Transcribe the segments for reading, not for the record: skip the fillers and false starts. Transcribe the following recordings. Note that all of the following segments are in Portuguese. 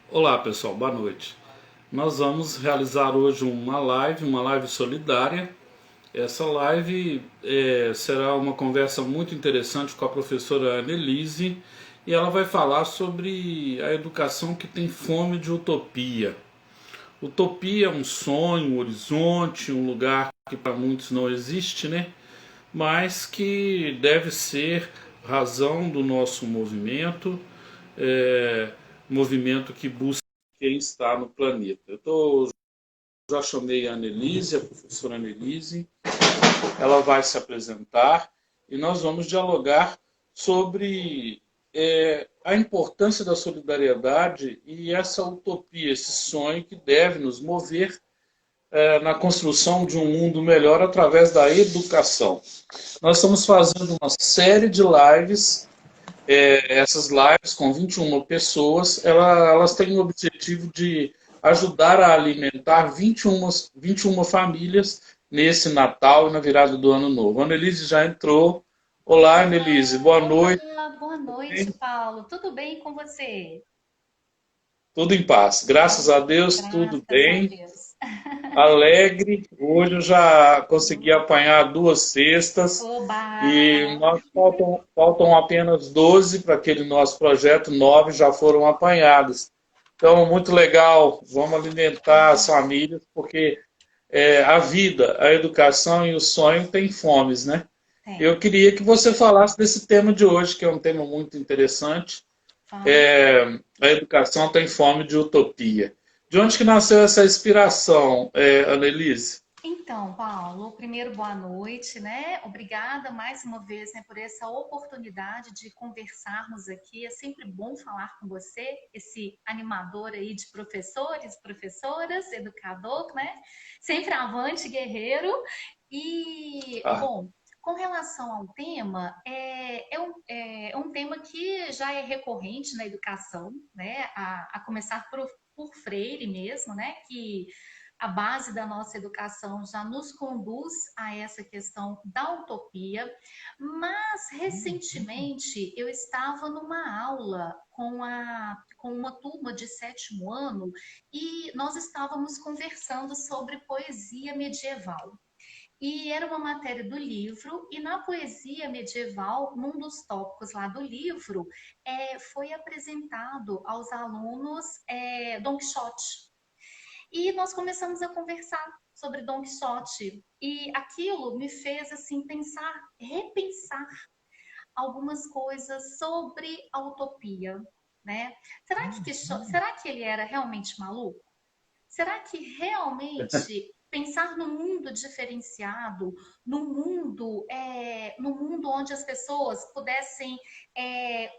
Olá pessoal, boa noite. Nós vamos realizar hoje uma live solidária. Essa live será uma conversa muito interessante com a professora Annelise e ela vai falar sobre a educação que tem fome de utopia. Utopia é um sonho, um horizonte, um lugar que para muitos não existe, né? Mas que deve ser razão do nosso movimento, é, movimento que busca quem está no planeta. Já chamei a Annelise, a professora Annelise, ela vai se apresentar e nós vamos dialogar sobre a importância da solidariedade e essa utopia, esse sonho que deve nos mover na construção de um mundo melhor através da educação. Nós estamos fazendo uma série de lives. Essas lives com 21 pessoas, elas têm o objetivo de ajudar a alimentar 21 famílias nesse Natal e na virada do Ano Novo. A Annelise já entrou. Olá, Annelise, boa noite. Olá, boa noite, Paulo. Tudo bem com você? Tudo em paz. Graças a Deus, tudo Graças a bem. Deus. Alegre. Hoje eu já consegui apanhar 2 cestas Oba! e nós faltam apenas 12 para aquele nosso projeto, 9 já foram apanhadas. Então, muito legal. Vamos alimentar as famílias, porque a vida, a educação e o sonho têm fomes, né? Eu Tem. queria que você falasse desse tema de hoje, que é um tema muito interessante. Vamos. A educação tem fome de utopia. De onde que nasceu essa inspiração, Annelise? Então, Paulo, primeiro boa noite, né? Obrigada mais uma vez, né, por essa oportunidade de conversarmos aqui. É sempre bom falar com você, esse animador aí de professores, professoras, educador, né? Sempre avante, guerreiro. E, Ah, bom, com relação ao tema, é um tema que já é recorrente na educação, né? A começar por Freire mesmo, né? Que a base da nossa educação já nos conduz a essa questão da utopia, mas recentemente eu estava numa aula com uma turma de sétimo ano e nós estávamos conversando sobre poesia medieval. E era uma matéria do livro, e na poesia medieval, num dos tópicos lá do livro, foi apresentado aos alunos Don Quixote. E nós começamos a conversar sobre Don Quixote. E aquilo me fez assim pensar, repensar algumas coisas sobre a utopia, né? Será que ele era realmente maluco? Será que realmente pensar num mundo diferenciado, num mundo onde as pessoas pudessem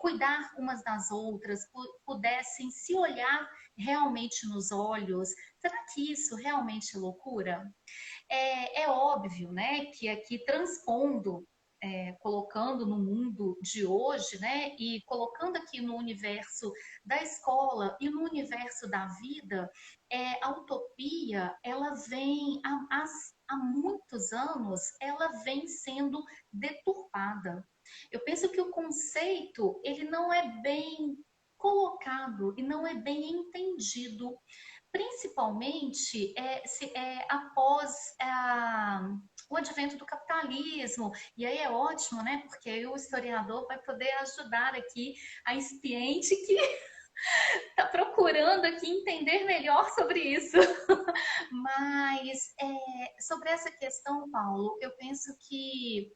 cuidar umas das outras, pudessem se olhar realmente nos olhos, será que isso realmente é loucura? É óbvio, né, que aqui transpondo, colocando no mundo de hoje, né, e colocando aqui no universo da escola e no universo da vida, a utopia, ela vem há muitos anos, ela vem sendo deturpada. Eu penso que o conceito, ele não é bem colocado e não é bem entendido, principalmente após o advento do capitalismo. E aí é ótimo, né? Porque aí o historiador vai poder ajudar aqui a espiente que está procurando aqui entender melhor sobre isso. Mas sobre essa questão, Paulo, eu penso que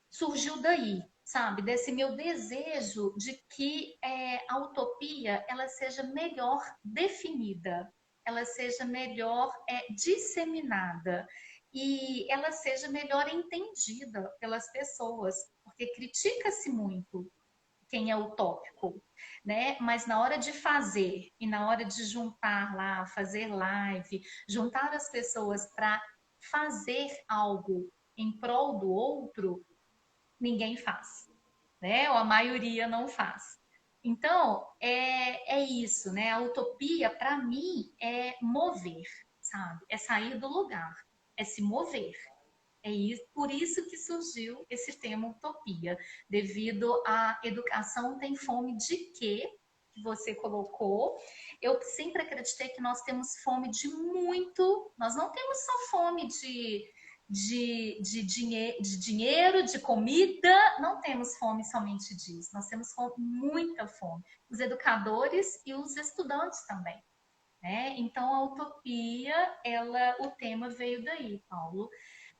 surgiu daí, sabe, desse meu desejo de que a utopia ela seja melhor definida, ela seja melhor disseminada e ela seja melhor entendida pelas pessoas, porque critica-se muito quem é utópico, né? Mas na hora de fazer e na hora de juntar lá, fazer live, juntar as pessoas para fazer algo em prol do outro, ninguém faz, né? Ou a maioria não faz. Então, é isso, né? A utopia, para mim, é mover, sabe? É sair do lugar, é se mover. É isso, por isso que surgiu esse tema utopia, devido à educação tem fome de quê? que você colocou. Eu sempre acreditei que nós temos fome de muito, nós não temos só fome de dinheiro, de comida, não temos fome somente disso, nós temos fome, muita fome. Os educadores e os estudantes também. Né? Então, a utopia, o tema veio daí, Paulo.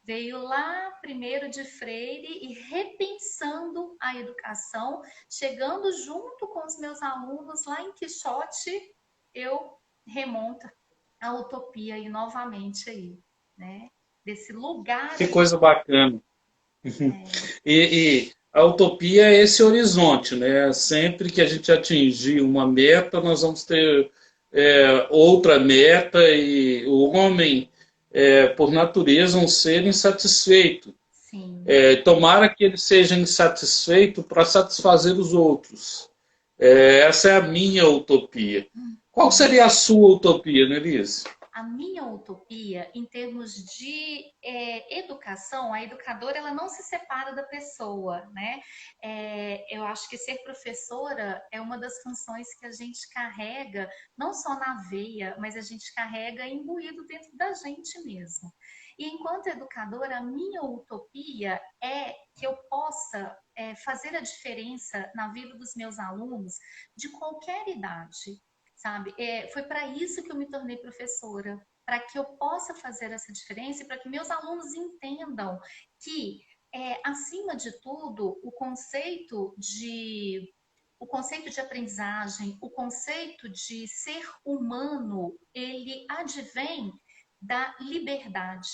Veio lá primeiro de Freire e repensando a educação, chegando junto com os meus alunos lá em Quixote, eu remonto a utopia aí novamente aí, né? Desse lugar Que aí. coisa bacana. É, E a utopia é esse horizonte, né? Sempre que a gente atingir uma meta, nós vamos ter outra meta e o homem, por natureza, um ser insatisfeito. sim. Tomara que ele seja insatisfeito para satisfazer os outros. Essa é a minha utopia. Qual Uhum. seria a sua utopia, Nelise? A minha utopia, em termos de educação, a educadora ela não se separa da pessoa, né? Eu acho que ser professora é uma das funções que a gente carrega, não só na veia, mas a gente carrega imbuído dentro da gente mesmo. E enquanto educadora, a minha utopia é que eu possa fazer a diferença na vida dos meus alunos de qualquer idade, sabe? Foi para isso que eu me tornei professora, para que eu possa fazer essa diferença e para que meus alunos entendam que, acima de tudo, o conceito de aprendizagem, o conceito de ser humano, ele advém da liberdade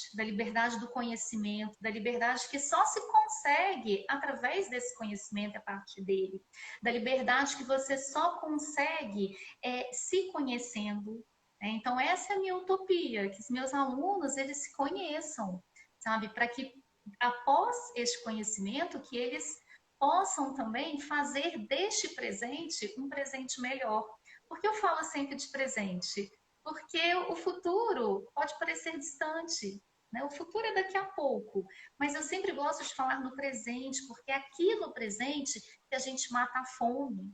do conhecimento, da liberdade que só se consegue através desse conhecimento a partir dele, da liberdade que você só consegue se conhecendo. Né? Então, essa é a minha utopia, que os meus alunos, eles se conheçam, sabe? Para que, após este conhecimento, que eles possam também fazer deste presente um presente melhor. Por que eu falo sempre de presente? Porque o futuro pode parecer distante, né? O futuro é daqui a pouco, mas eu sempre gosto de falar no presente, porque é aqui no presente que a gente mata a fome.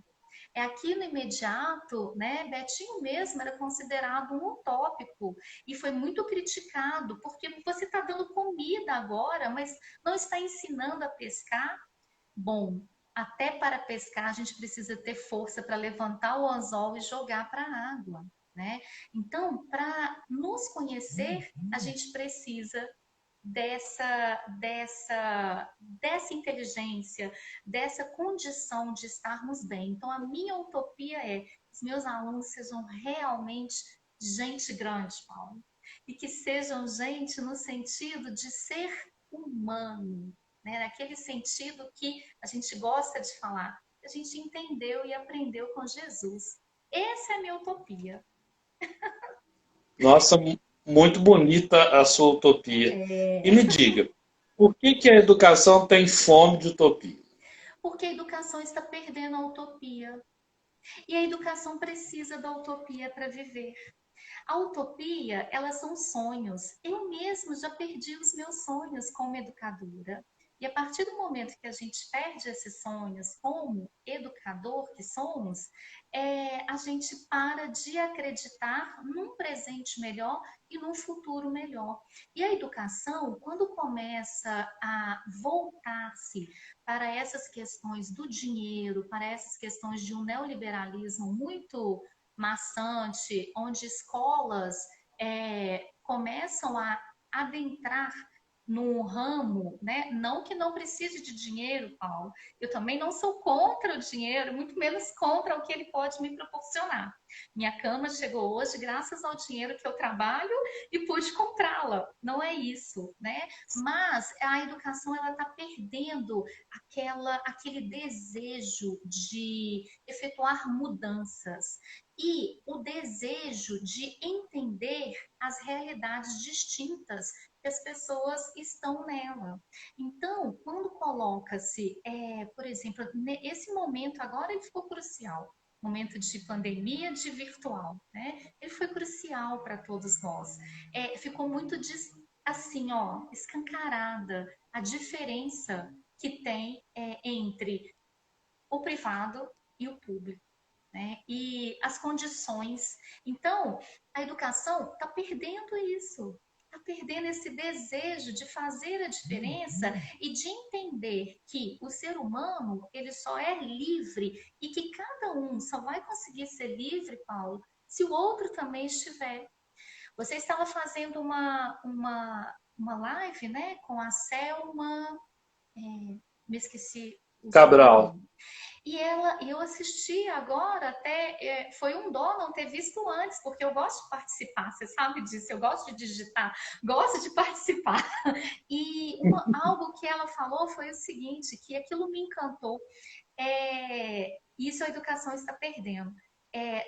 É aqui no imediato, né? Betinho mesmo era considerado um utópico e foi muito criticado, porque você está dando comida agora, mas não está ensinando a pescar. Bom, até para pescar a gente precisa ter força para levantar o anzol e jogar para a água, né? Então, para nos conhecer, a gente precisa dessa inteligência, dessa condição de estarmos bem. Então, a minha utopia é que os meus alunos sejam realmente gente grande, Paulo, e que sejam gente no sentido de ser humano, né? Naquele sentido que a gente gosta de falar, que a gente entendeu e aprendeu com Jesus. Essa é a minha utopia. Nossa, muito bonita a sua utopia. E É... me diga, por que que a educação tem fome de utopia? Porque a educação está perdendo a utopia. E a educação precisa da utopia para viver. A utopia, elas são sonhos. Eu mesmo já perdi os meus sonhos como educadora. E a partir do momento que a gente perde esses sonhos como educador que somos, a gente para de acreditar num presente melhor e num futuro melhor. E a educação, quando começa a voltar-se para essas questões do dinheiro, para essas questões de um neoliberalismo muito maçante, onde escolas começam a adentrar num ramo, né? Não que não precise de dinheiro, Paulo. Eu também não sou contra o dinheiro, muito menos contra o que ele pode me proporcionar. Minha cama chegou hoje graças ao dinheiro que eu trabalho e pude comprá-la. Não é isso, né? Mas a educação ela está perdendo aquele desejo de efetuar mudanças e o desejo de entender as realidades distintas que as pessoas estão nela. Então, quando coloca-se, por exemplo, esse momento agora ele ficou crucial, momento de pandemia, de virtual, né? Ele foi crucial para todos nós. Ficou muito assim, ó, escancarada a diferença que tem entre o privado e o público. né? E as condições. Então, a educação está perdendo isso. Está perdendo esse desejo de fazer a diferença e de entender que o ser humano ele só é livre e que cada um só vai conseguir ser livre, Paulo, se o outro também estiver. Você estava fazendo uma live, né, com a Selma, me esqueci o Cabral. sobrenome. Eu assisti agora, até foi um dó não ter visto antes, porque eu gosto de participar, você sabe disso, eu gosto de digitar, gosto de participar. E algo que ela falou foi o seguinte, que aquilo me encantou. Isso a educação está perdendo.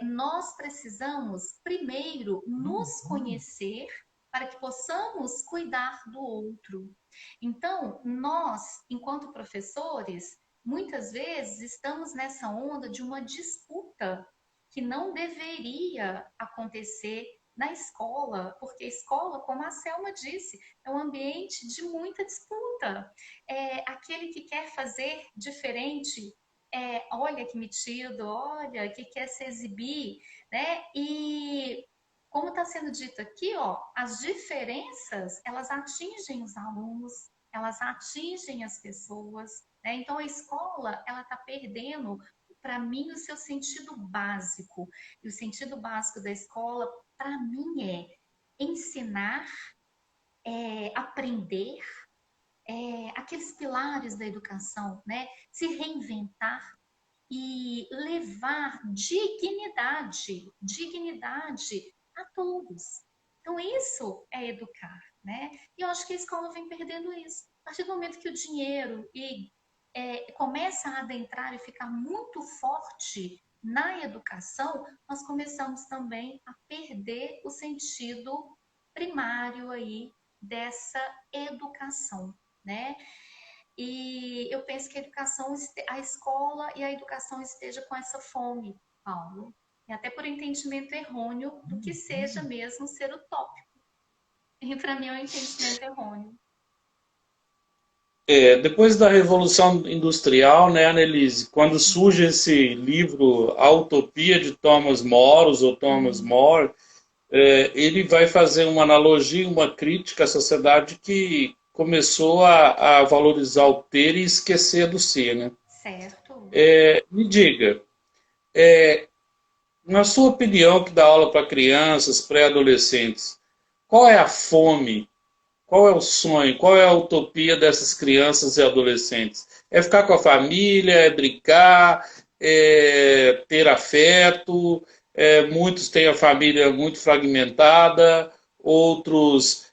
Nós precisamos primeiro nos conhecer para que possamos cuidar do outro. Então, nós, enquanto professores, muitas vezes estamos nessa onda de uma disputa que não deveria acontecer na escola, porque a escola, como a Selma disse, é um ambiente de muita disputa. Aquele que quer fazer diferente, olha que metido, olha que quer se exibir, né? E como está sendo dito aqui, ó, as diferenças elas atingem os alunos, elas atingem as pessoas, né? Então a escola ela está perdendo, para mim, o seu sentido básico. E o sentido básico da escola, para mim, é ensinar, aprender, aqueles pilares da educação, né? Se reinventar e levar dignidade a todos. Então, isso é educar, né? E eu acho que a escola vem perdendo isso. A partir do momento que o dinheiro começa a adentrar e ficar muito forte na educação, nós começamos também a perder o sentido primário aí dessa educação, né? E eu penso que a escola e a educação esteja com essa fome, Paulo. E até por entendimento errôneo do que seja mesmo ser utópico. E para mim é um entendimento errôneo. Depois da Revolução Industrial, né, Annelise, quando surge esse livro A Utopia de Thomas More, ou Thomas Sim, More, ele vai fazer uma analogia, uma crítica à sociedade que começou a valorizar o ter e esquecer do ser. Né? certo. Me diga, na sua opinião, que dá aula para crianças, pré-adolescentes, qual é a fome, qual é o sonho, qual é a utopia dessas crianças e adolescentes? É ficar com a família, é brincar, é ter afeto, muitos têm a família muito fragmentada, outros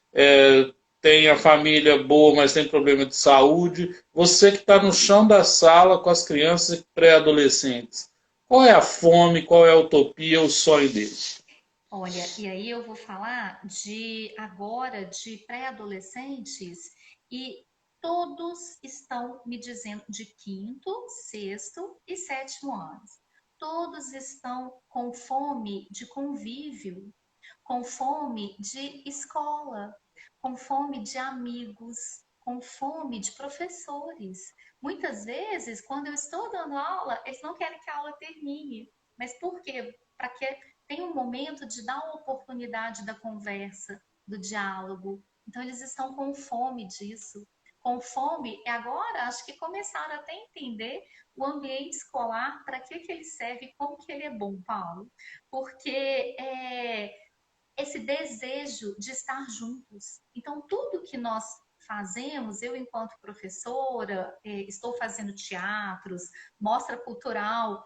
têm a família boa, mas tem problema de saúde. Você que está no chão da sala com as crianças e pré-adolescentes, qual é a fome, qual é a utopia, o sonho deles? Olha, e aí eu vou falar agora de pré-adolescentes e todos estão me dizendo de quinto, sexto e sétimo anos. Todos estão com fome de convívio, com fome de escola, com fome de amigos, com fome de professores. Muitas vezes, quando eu estou dando aula, eles não querem que a aula termine. Mas por quê? Para que tenha um momento de dar uma oportunidade da conversa, do diálogo. Então, eles estão com fome disso. Com fome, e agora acho que começaram até a entender o ambiente escolar, para que ele serve, como que ele é bom, Paulo. Porque esse desejo de estar juntos. Então, tudo que nós fazemos, eu enquanto professora, estou fazendo teatros, mostra cultural,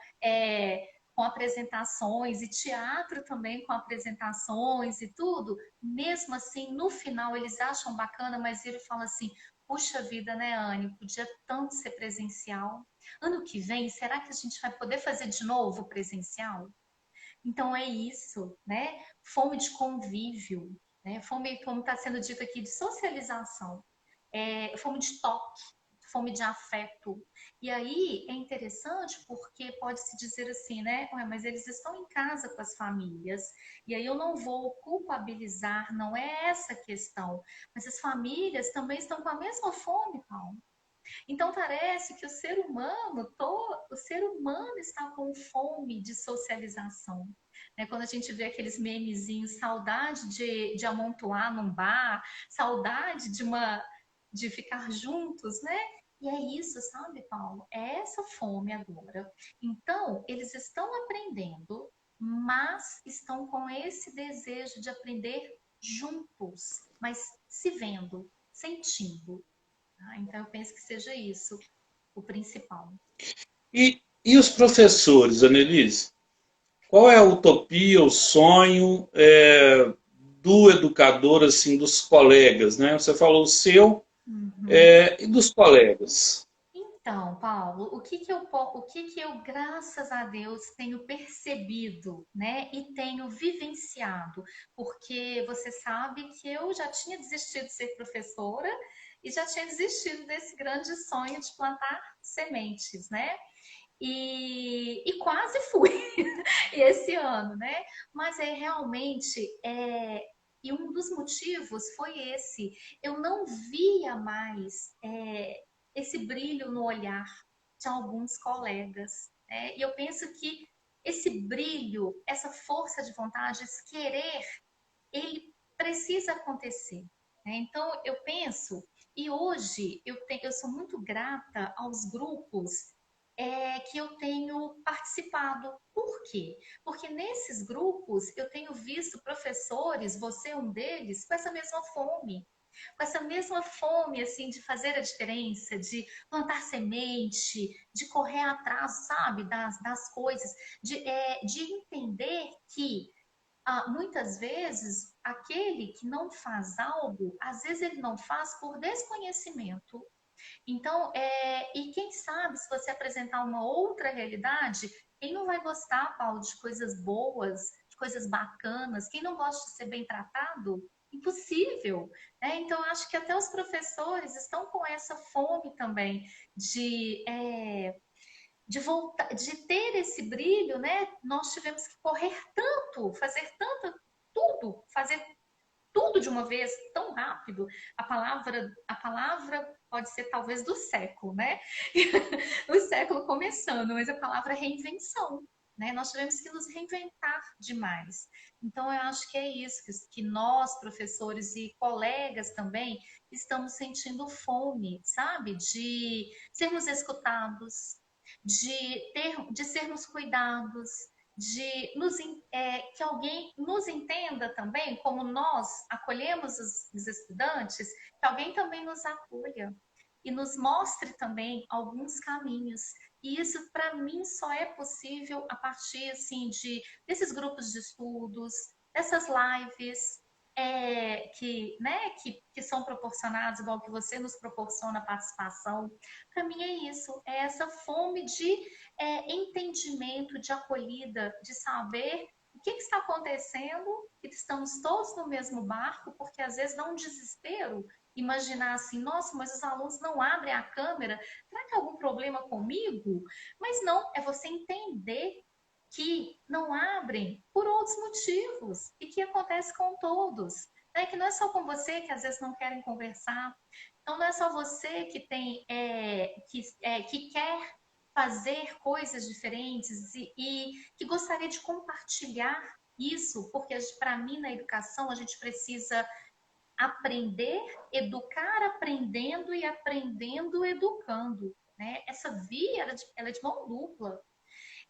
com apresentações e teatro também com apresentações e tudo, mesmo assim, no final eles acham bacana, mas ele fala assim, puxa vida, né, Anne, podia tanto ser presencial. Ano que vem, será que a gente vai poder fazer de novo presencial? Então é isso, né? Fome de convívio, né? Fome, como está sendo dito aqui, de socialização, fome de toque, fome de afeto. E aí é interessante porque pode-se dizer assim, né? Ué, mas eles estão em casa com as famílias, e aí eu não vou culpabilizar, não é essa a questão. Mas as famílias também estão com a mesma fome, Paulo. Então parece que o ser humano está com fome de socialização. Né? Quando a gente vê aqueles memezinhos, saudade de amontoar num bar, saudade de ficar juntos, né? E é isso, sabe, Paulo? É essa fome agora. Então, eles estão aprendendo, mas estão com esse desejo de aprender juntos, mas se vendo, sentindo. Tá? Então, eu penso que seja isso o principal. E os professores, Annelise? Qual é a utopia, o sonho do educador, assim, dos colegas, né? Você falou o seu Uhum. e dos colegas. Então, Paulo, o que que eu, graças a Deus, tenho percebido, né, e tenho vivenciado, porque você sabe que eu já tinha desistido de ser professora e já tinha desistido desse grande sonho de plantar sementes, né? E quase fui esse ano, né? Mas é realmente e um dos motivos foi esse. Eu não via mais esse brilho no olhar de alguns colegas, né? E eu penso que esse brilho, essa força de vontade, esse querer, ele precisa acontecer. Né? Então eu penso e hoje eu sou muito grata aos grupos que eu tenho participado. Por quê? Porque nesses grupos eu tenho visto professores, você é um deles, com essa mesma fome assim de fazer a diferença, de plantar semente, de correr atrás, sabe, das coisas, de entender que muitas vezes aquele que não faz algo, às vezes ele não faz por desconhecimento. Então, e quem sabe se você apresentar uma outra realidade, quem não vai gostar, Paulo, de coisas boas, de coisas bacanas? Quem não gosta de ser bem tratado? Impossível, né? Então, acho que até os professores estão com essa fome também de voltar, de ter esse brilho, né? Nós tivemos que correr tanto, fazer tanto, tudo, fazer tudo de uma vez tão rápido. A palavra pode ser talvez do século, né? O século começando, mas a palavra é reinvenção. Né? Nós tivemos que nos reinventar demais. Então, eu acho que é isso, que nós, professores e colegas também, estamos sentindo fome, sabe? De sermos escutados, de sermos cuidados, que alguém nos entenda também, como nós acolhemos os estudantes, que alguém também nos acolha e nos mostre também alguns caminhos. E isso, para mim, só é possível a partir assim, desses grupos de estudos, dessas lives, que são proporcionados, igual que você nos proporciona a participação. Para mim é isso, é essa fome de entendimento, de acolhida, de saber o que está acontecendo, que estamos todos no mesmo barco, porque às vezes dá um desespero imaginar assim, nossa, mas os alunos não abrem a câmera, será que há algum problema comigo? Mas não, é você entender que não abrem por outros motivos e que acontece com todos. Né? Que não é só com você que às vezes não querem conversar, então não é só você que que quer fazer coisas diferentes e que gostaria de compartilhar isso, porque para mim na educação a gente precisa aprender, educar aprendendo e aprendendo educando. Né? Essa via ela é de mão dupla.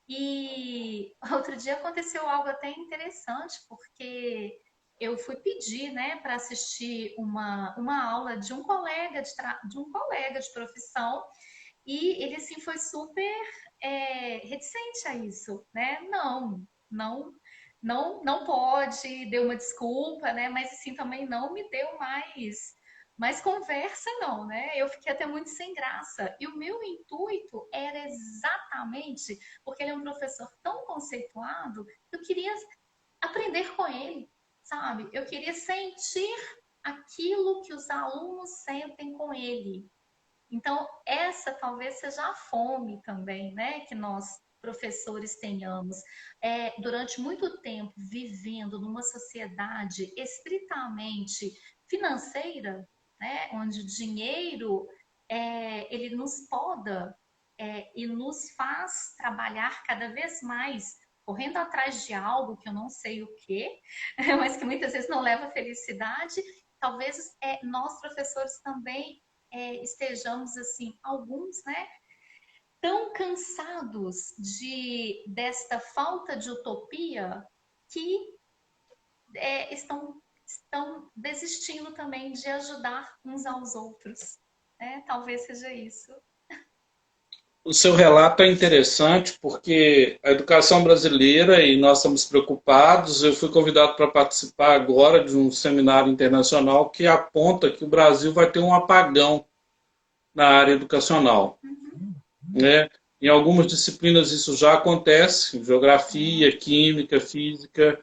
E outro dia aconteceu algo até interessante, porque eu fui pedir, né, para assistir uma aula de um colega de um colega de profissão, e ele assim foi super reticente a isso, né? Não pode, deu uma desculpa, né? Mas assim também não me deu mais conversa, não, né? Eu fiquei até muito sem graça. E o meu intuito era exatamente porque ele é um professor tão conceituado, eu queria aprender com ele, sabe? Eu queria sentir aquilo que os alunos sentem com ele. Então, essa talvez seja a fome também, né, que nós professores tenhamos. Durante muito tempo vivendo numa sociedade estritamente financeira, né, onde o dinheiro ele nos poda e nos faz trabalhar cada vez mais, correndo atrás de algo que eu não sei o que, mas que muitas vezes não leva felicidade. Talvez nós, professores, também estejamos, assim, alguns, né, tão cansados desta falta de utopia que estão desistindo também de ajudar uns aos outros. Né? Talvez seja isso. O seu relato é interessante porque a educação brasileira, e nós estamos preocupados, eu fui convidado para participar agora de um seminário internacional que aponta que o Brasil vai ter um apagão na área educacional. Né? Em algumas disciplinas isso já acontece, geografia, química, física,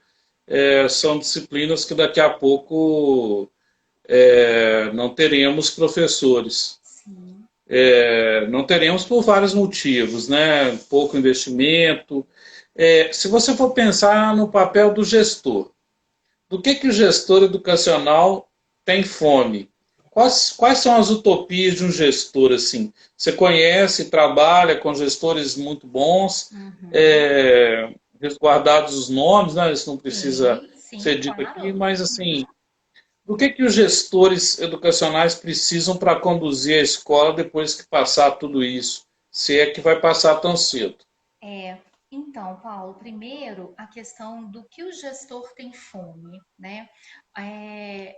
são disciplinas que daqui a pouco não teremos professores. Sim. Não teremos por vários motivos, né? Pouco investimento. Se você for pensar no papel do gestor, do que o gestor educacional tem fome? Quais são as utopias de um gestor assim? Você conhece, trabalha com gestores muito bons, resguardados os nomes, né? Isso não precisa Sim, ser sim, dito aqui, claro. mas assim, do que os gestores educacionais precisam para conduzir a escola depois que passar tudo isso? Se é que vai passar tão cedo. Então, Paulo, primeiro a questão do que o gestor tem fome, né? É,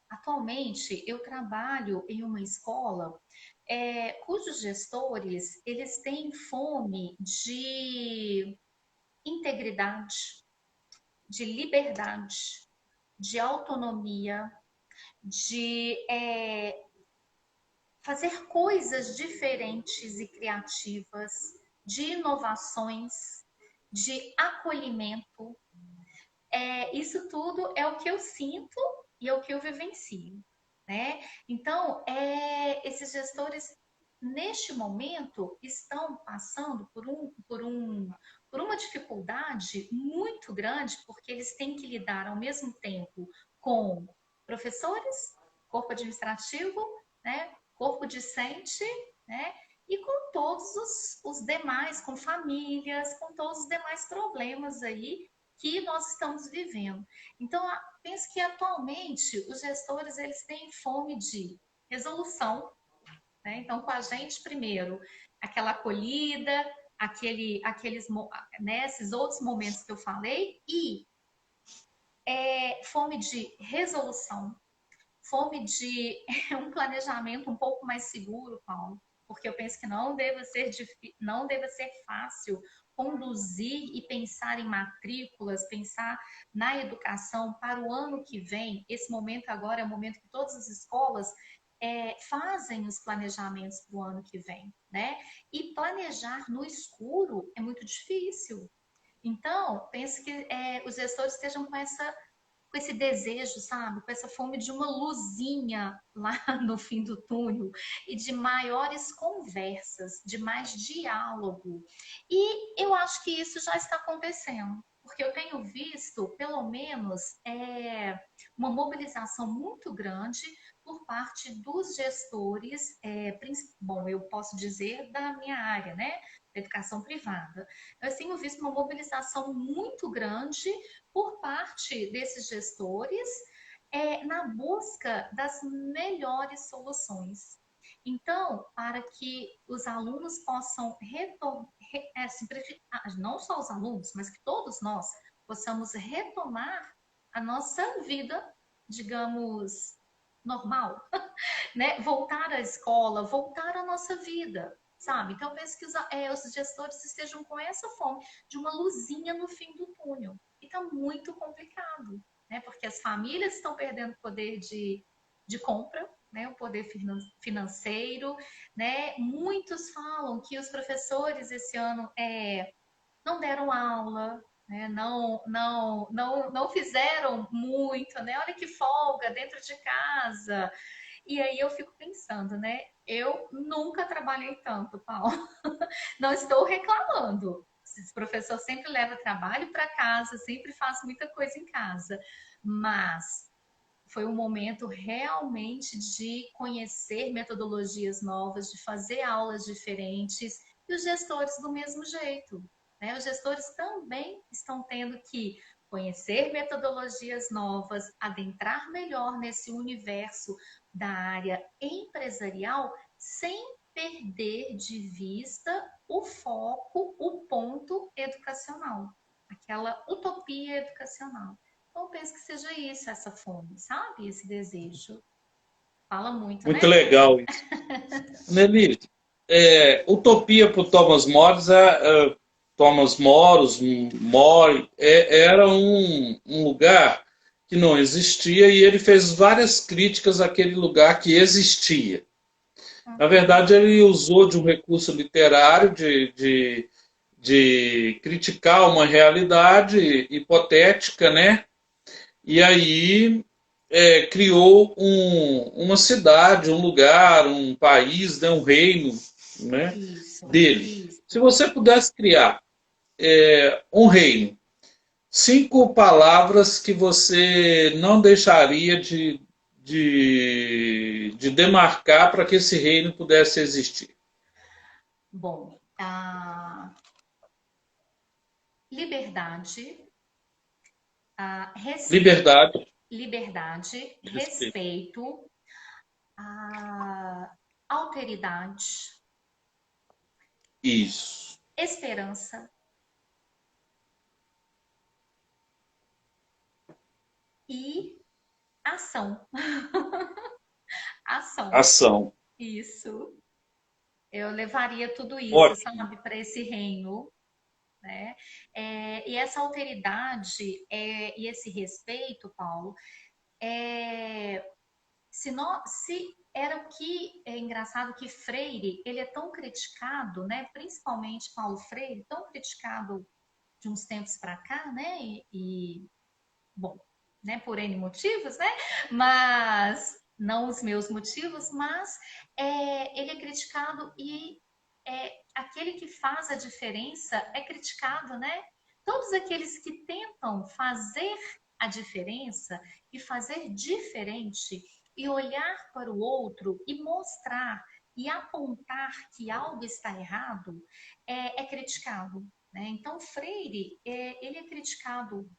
atualmente eu trabalho em uma escola cujos gestores eles têm fome de integridade, de liberdade, de autonomia, de fazer coisas diferentes e criativas, de inovações, de acolhimento. Isso tudo é o que eu sinto e é o que eu vivencio. Né? Então, esses gestores, neste momento, estão passando por uma dificuldade muito grande, porque eles têm que lidar ao mesmo tempo com professores, corpo administrativo, né, corpo discente, né, e com todos os demais, com famílias, com todos os demais problemas aí que nós estamos vivendo. Então, penso que atualmente os gestores eles têm fome de resolução, né? Então, com a gente primeiro, aquela acolhida, né, esses outros momentos que eu falei, e fome de resolução, fome de um planejamento um pouco mais seguro, Paulo, porque eu penso que não deva ser fácil conduzir e pensar em matrículas, pensar na educação para o ano que vem. Esse momento agora é o momento que todas as escolas fazem os planejamentos para o ano que vem, né? E planejar no escuro é muito difícil. Então, penso que os gestores estejam com esse desejo, sabe? Com essa fome de uma luzinha lá no fim do túnel e de maiores conversas, de mais diálogo. E eu acho que isso já está acontecendo, porque eu tenho visto, pelo menos, uma mobilização muito grande por parte dos gestores, bom, eu posso dizer da minha área, né? Da educação privada. Eu tenho visto uma mobilização muito grande por parte desses gestores na busca das melhores soluções. Então, para que os alunos possam não só os alunos, mas que todos nós possamos retomar a nossa vida, digamos, normal, né? Voltar à escola, voltar à nossa vida, sabe? Então, eu penso que os gestores estejam com essa fome de uma luzinha no fim do túnel. E está muito complicado, né? Porque as famílias estão perdendo poder de compra, né? O poder financeiro, né? Muitos falam que os professores esse ano não deram aula, né? Não fizeram muito, né? Olha que folga dentro de casa. E aí eu fico pensando, né? Eu nunca trabalhei tanto, Paulo. Não estou reclamando. O professor sempre leva trabalho para casa, sempre faz muita coisa em casa. Mas Foi um momento realmente de conhecer metodologias novas, de fazer aulas diferentes, e os gestores do mesmo jeito, né? Os gestores também estão tendo que conhecer metodologias novas, adentrar melhor nesse universo da área empresarial, sem perder de vista o foco, o ponto educacional, aquela utopia educacional. Então, eu penso que seja isso, essa fome, sabe? Esse desejo. Fala muito, Muito né? legal isso. Nelly, utopia para o Thomas More, Thomas More era um lugar que não existia e ele fez várias críticas àquele lugar que existia. Na Uhum. verdade, ele usou de um recurso literário de criticar uma realidade hipotética, né? E aí criou uma cidade, um lugar, um país, né, um reino, né, Isso, dele. Se isso. você pudesse criar um reino, 5 palavras que você não deixaria de demarcar para que esse reino pudesse existir. Bom, a liberdade, a Liberdade, liberdade, respeito. respeito, a alteridade, Isso. esperança e ação. Ação. Ação. Isso. Eu levaria tudo isso, Ótimo. sabe, para esse reino, né? E essa alteridade e esse respeito, Paulo, é, se era o que é engraçado que Freire, ele é tão criticado, né? Principalmente Paulo Freire, tão criticado de uns tempos para cá, né? Bom, né? Por N motivos, né? Mas não os meus motivos, mas ele é criticado e aquele que faz a diferença é criticado, né? Todos aqueles que tentam fazer a diferença e fazer diferente e olhar para o outro e mostrar e apontar que algo está errado é criticado. Né? Então, Freire, ele é criticado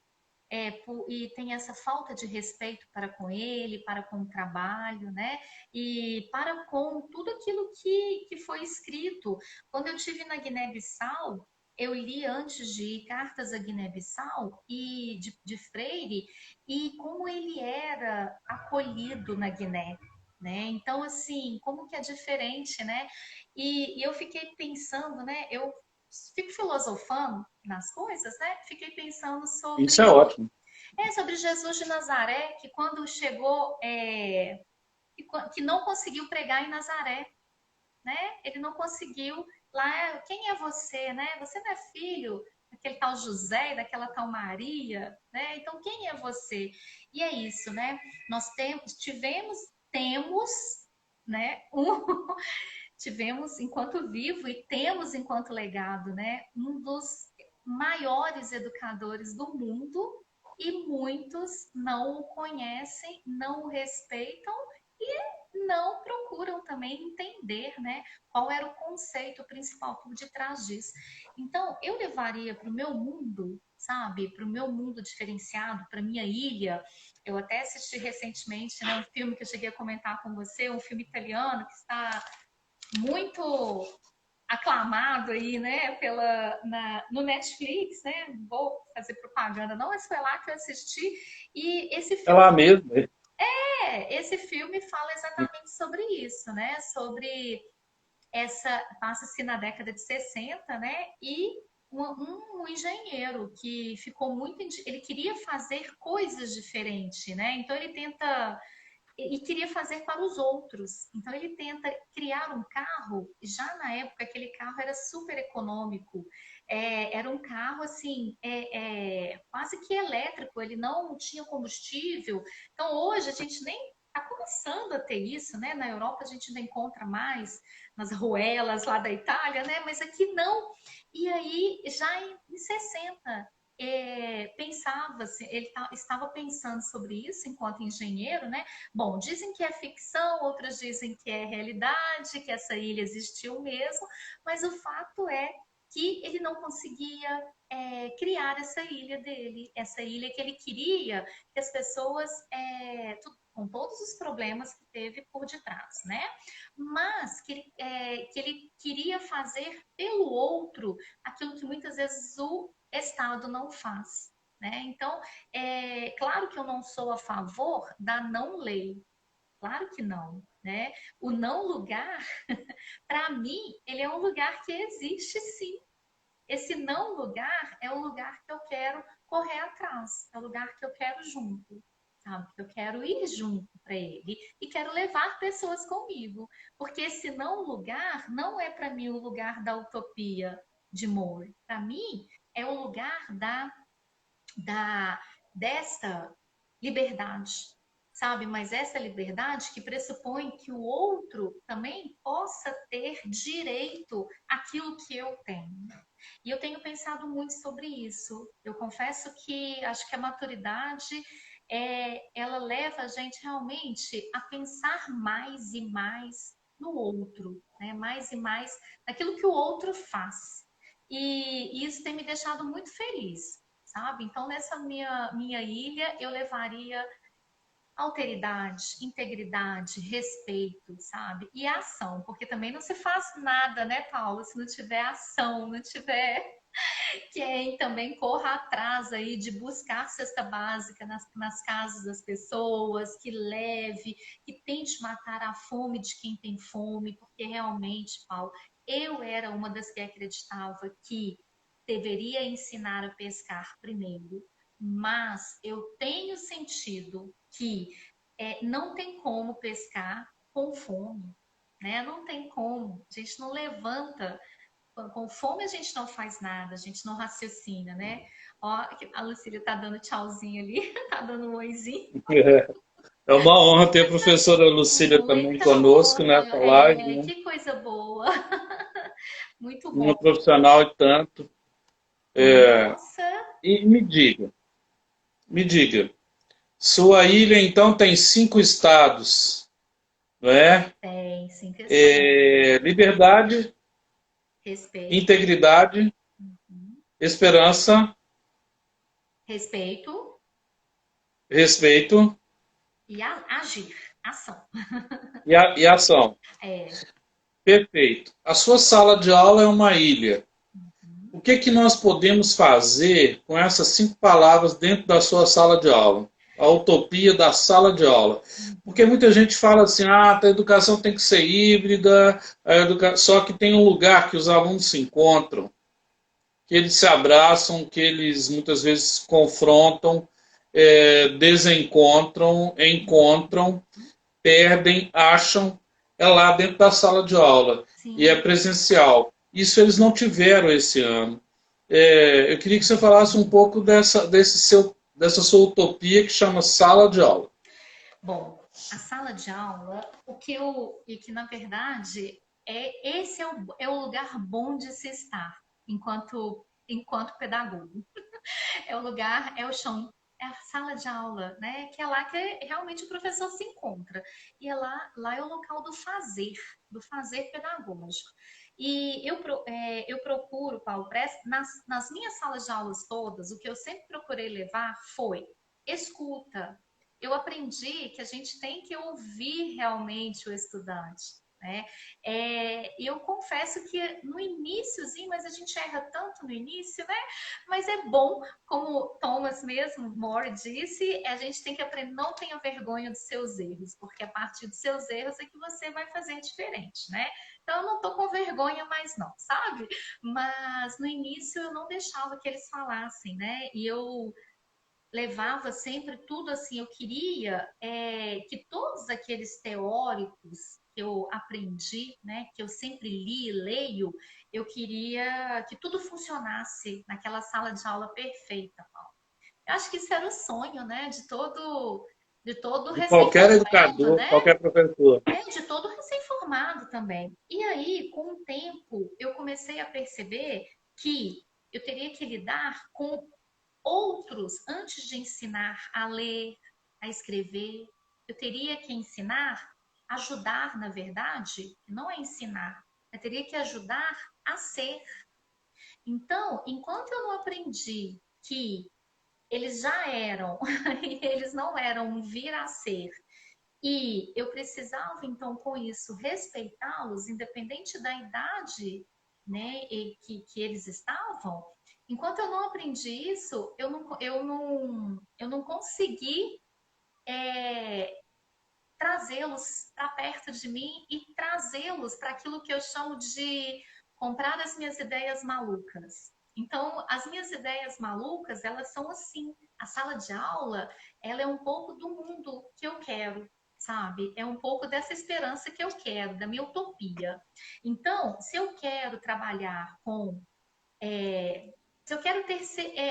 e tem essa falta de respeito para com ele, para com o trabalho, né? E para com tudo aquilo que foi escrito. Quando eu tive na Guiné-Bissau, eu li antes de ir cartas a Guiné-Bissau e de Freire e como ele era acolhido na Guiné. Né? Então, assim, como que é diferente, né? E eu fiquei pensando, né? Eu fico filosofando nas coisas, né? Fiquei pensando Isso é sobre ótimo. sobre Jesus de Nazaré, que quando chegou, que não conseguiu pregar em Nazaré, né? Ele não conseguiu lá, quem é você, né? Você não é filho daquele tal José e daquela tal Maria, né? Então quem é você? E é isso, né? Nós temos, né? Tivemos enquanto vivo e temos enquanto legado, né? Um dos maiores educadores do mundo e muitos não o conhecem, não o respeitam e não procuram também entender, né, qual era o conceito principal por detrás disso. Então, eu levaria para o meu mundo, sabe, para o meu mundo diferenciado, para minha ilha. Eu até assisti recentemente, né, um filme que eu cheguei a comentar com você, um filme italiano que está muito aclamado aí, né, no Netflix, né? Vou fazer propaganda, não, mas foi lá que eu assisti. E É lá mesmo. esse filme fala exatamente sobre isso, né? Sobre passa-se na década de 60, né? E um engenheiro que ficou muito, ele queria fazer coisas diferentes, né? Então ele tenta e queria fazer para os outros. Então ele tenta criar um carro. Já na época aquele carro era super econômico, era um carro assim quase que elétrico. Ele não tinha combustível. Então hoje a gente nem está começando a ter isso, né? Na Europa a gente ainda encontra mais nas ruelas lá da Itália, né? Mas aqui não. E aí já em 60 pensaram pensava, estava pensando sobre isso enquanto engenheiro, né? Bom, dizem que é ficção, outras dizem que é realidade, que essa ilha existiu mesmo, mas o fato é que ele não conseguia criar essa ilha dele, essa ilha que ele queria que as pessoas, com todos os problemas que teve por detrás, né? Mas que ele queria fazer pelo outro aquilo que muitas vezes o Estado não faz. Né? Então, claro que eu não sou a favor da não lei, claro que não. Né? O não lugar, para mim, ele é um lugar que existe sim. Esse não lugar é o lugar que eu quero correr atrás, é o lugar que eu quero junto, sabe? Que eu quero ir junto para ele e quero levar pessoas comigo, porque esse não lugar não é para mim o lugar da utopia de Moore. Para mim é o lugar da desta liberdade, sabe? Mas essa liberdade que pressupõe que o outro também possa ter direito àquilo que eu tenho. E eu tenho pensado muito sobre isso. Eu confesso que acho que a maturidade ela leva a gente realmente a pensar mais e mais no outro, né? Mais e mais naquilo que o outro faz. E isso tem me deixado muito feliz, sabe? Então, nessa minha ilha, eu levaria alteridade, integridade, respeito, sabe? E ação, porque também não se faz nada, né, Paulo, se não tiver ação, não tiver quem também corra atrás aí de buscar cesta básica nas casas das pessoas, que leve, que tente matar a fome de quem tem fome, porque realmente, Paulo, eu era uma das que acreditava que deveria ensinar a pescar primeiro, mas eu tenho sentido que não tem como pescar com fome, né? Não tem como, a gente não levanta com fome a gente não faz nada, a gente não raciocina, né? Ó, a Lucília tá dando tchauzinho ali, tá dando um oizinho. É uma honra ter a professora Lucília também Muita conosco honra, nessa live, né? que coisa boa. Muito Uma bom. profissional e tanto. Nossa, E me diga, sua ilha então tem 5 estados, não é? tem sim questão. Liberdade, Respeito, integridade, esperança, respeito respeito e agir, ação. e ação. É. Perfeito. A sua sala de aula é uma ilha. O que que nós podemos fazer com essas 5 palavras dentro da sua sala de aula? A utopia da sala de aula. Porque muita gente fala assim, a educação tem que ser híbrida, só que tem um lugar que os alunos se encontram, que eles se abraçam, que eles muitas vezes se confrontam, desencontram, encontram, perdem, acham, é lá dentro da sala de aula. E é Sim. presencial. Isso eles não tiveram esse ano. Eu queria que você falasse um pouco dessa sua utopia que chama sala de aula. Bom, a sala de aula, e que na verdade esse é o lugar bom de se estar enquanto pedagogo. É o lugar, é o chão, é a sala de aula, né? Que é lá que realmente o professor se encontra. E lá é o local do fazer pedagógico. E eu procuro, Paulo, nas minhas salas de aulas todas, o que eu sempre procurei levar foi escuta. Eu aprendi que a gente tem que ouvir realmente o estudante. Né? E eu confesso que no iníciozinho, mas a gente erra tanto no início, né? Mas é bom, como Thomas mesmo, More disse, a gente tem que aprender, não tenha vergonha dos seus erros, porque a partir dos seus erros é que você vai fazer diferente, né? Então eu não tô com vergonha mais não, sabe? Mas no início eu não deixava que eles falassem, né? E eu levava sempre tudo assim, eu queria que todos aqueles teóricos que eu aprendi, né, que eu sempre li e leio, eu queria que tudo funcionasse naquela sala de aula perfeita, Paulo. Eu acho que isso era o sonho, né, de todo De qualquer recém-formado, educador, né? qualquer professor. De todo recém-formado também. E aí, com o tempo, eu comecei a perceber que eu teria que lidar com outros antes de ensinar a ler, a escrever. Eu teria que ensinar, ajudar, na verdade, não é ensinar, eu teria que ajudar a ser. Então, enquanto eu não aprendi que eles já eram, eles não eram um vir a ser, e eu precisava, então, com isso, respeitá-los, independente da idade, né, que eles estavam. Enquanto eu não aprendi isso, eu não consegui trazê-los para perto de mim e trazê-los para aquilo que eu chamo de comprar as minhas ideias malucas. Então, as minhas ideias malucas, elas são assim. A sala de aula, ela é um pouco do mundo que eu quero, sabe? É um pouco dessa esperança que eu quero, da minha utopia. Então, se eu quero trabalhar com se eu quero ter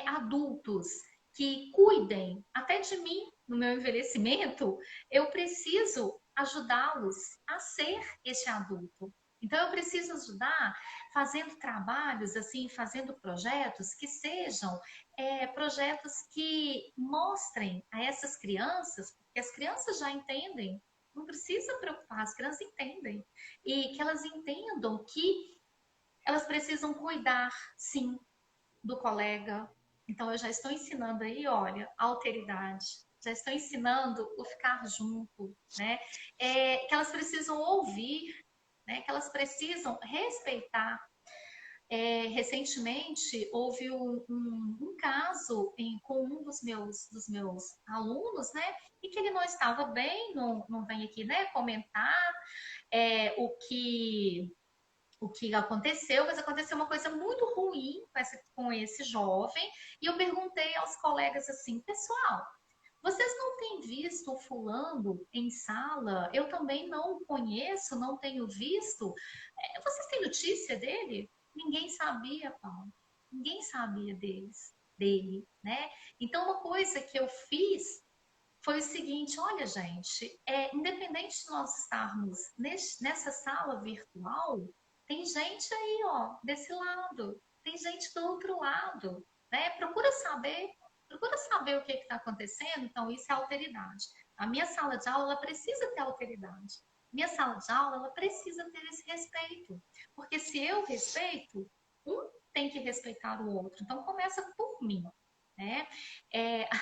adultos que cuidem até de mim no meu envelhecimento, eu preciso ajudá-los a ser esse adulto. Então, eu preciso ajudar fazendo trabalhos, assim, fazendo projetos que sejam projetos que mostrem a essas crianças, porque as crianças já entendem, não precisa preocupar, as crianças entendem, e que elas entendam que elas precisam cuidar, sim, do colega. Então, eu já estou ensinando aí, olha, a alteridade. Já estou ensinando o ficar junto, né? Que elas precisam ouvir, né? Que elas precisam respeitar. Recentemente, houve um caso com um dos meus alunos, né? E que ele não estava bem, não vem aqui, né? Comentar o que aconteceu, mas aconteceu uma coisa muito ruim com esse jovem. E eu perguntei aos colegas assim, pessoal, vocês não têm visto o fulano em sala? Eu também não o conheço, não tenho visto. Vocês têm notícia dele? Ninguém sabia, Paulo. Ninguém sabia dele, né? Então, uma coisa que eu fiz foi o seguinte: olha, gente, independente de nós estarmos nessa sala virtual, tem gente aí, ó, desse lado, tem gente do outro lado, né? Procura saber o que está acontecendo. Então, isso é alteridade. A minha sala de aula, ela precisa ter alteridade. Minha sala de aula, ela precisa ter esse respeito. Porque se eu respeito, um tem que respeitar o outro. Então, começa por mim, né?